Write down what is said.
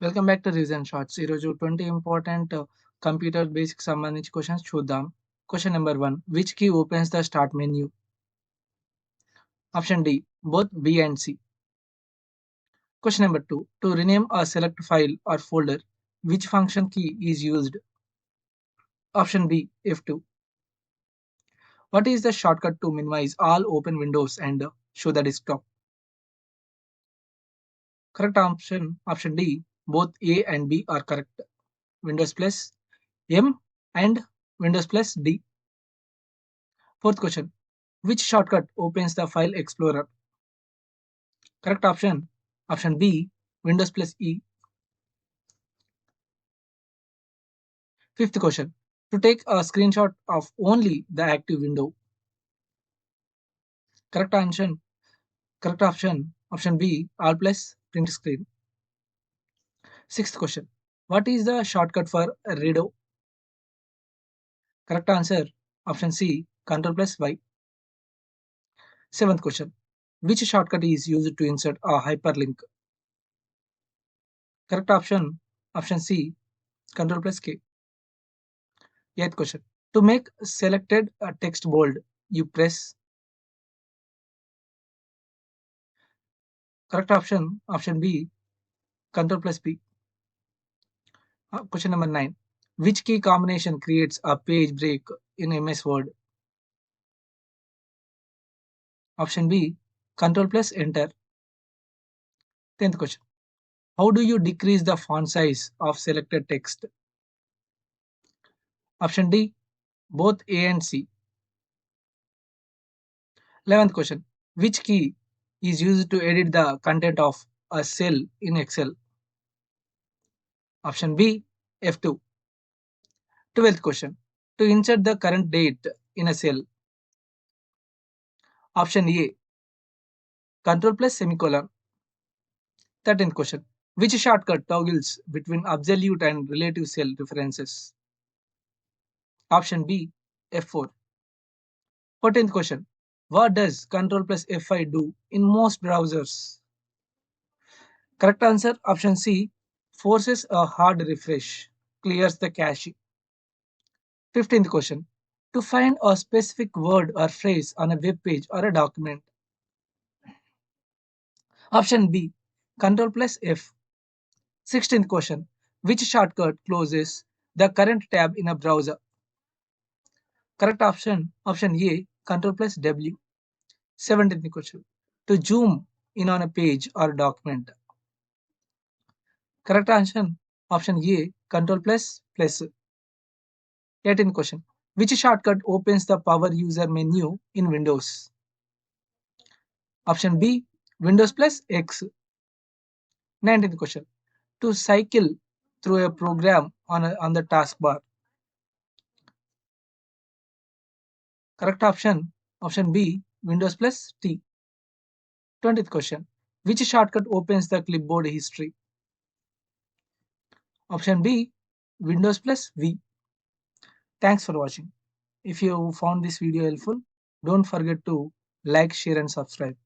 Welcome back to reason shorts. ఈరోజు 20 important computer basic సంబంధించి questions చూద్దాం. Question number 1, which key opens the start menu? Option D, both B and C. Question number 2, to rename a select file or folder, which function key is used? Option B, F2. What is the shortcut to minimize all open windows and show the desktop? Correct option D, both A and B are correct. Windows plus M and Windows plus D. Fourth question, which shortcut opens the file explorer? Correct option B, Windows plus E. Fifth question, to take a screenshot of only the active window. Correct option B, Alt plus print screen. Sixth question, what is the shortcut for redo? Correct answer, option C, Ctrl plus Y. Seventh question, which shortcut is used to insert a hyperlink? Correct option C, Ctrl plus K. Eighth question, to make selected text bold, you press. Correct option B, Ctrl plus B. Question number 9, which key combination creates a page break in MS Word? Option B, Ctrl plus Enter. 10th question, how do you decrease the font size of selected text? Option D, both A and C. 11th question, which key is used to edit the content of a cell in Excel? Option B, F2. 12th question, to insert the current date in a cell. Option A, Ctrl plus semicolon. 13th question, which shortcut toggles between absolute and relative cell references? Option B, F4. 14th question, what does Ctrl plus F5 do in most browsers? Correct answer, option C, forces a hard refresh, clears the cache. 15th question, to find a specific word or phrase on a web page or a document. Option B, Ctrl plus F. 16th question, which shortcut closes the current tab in a browser? Correct option A, Ctrl plus W. 17th question, to zoom in on a page or document. Correct answer, option A, Ctrl plus plus. 18th question, which shortcut opens the power user menu in Windows? Option B, Windows plus X. 19th question, to cycle through a program on the taskbar. Correct option B, Windows plus T. 20th question, which shortcut opens the clipboard history? Option B, Windows plus V. Thanks for watching. If you found this video helpful, don't forget to like, share and subscribe.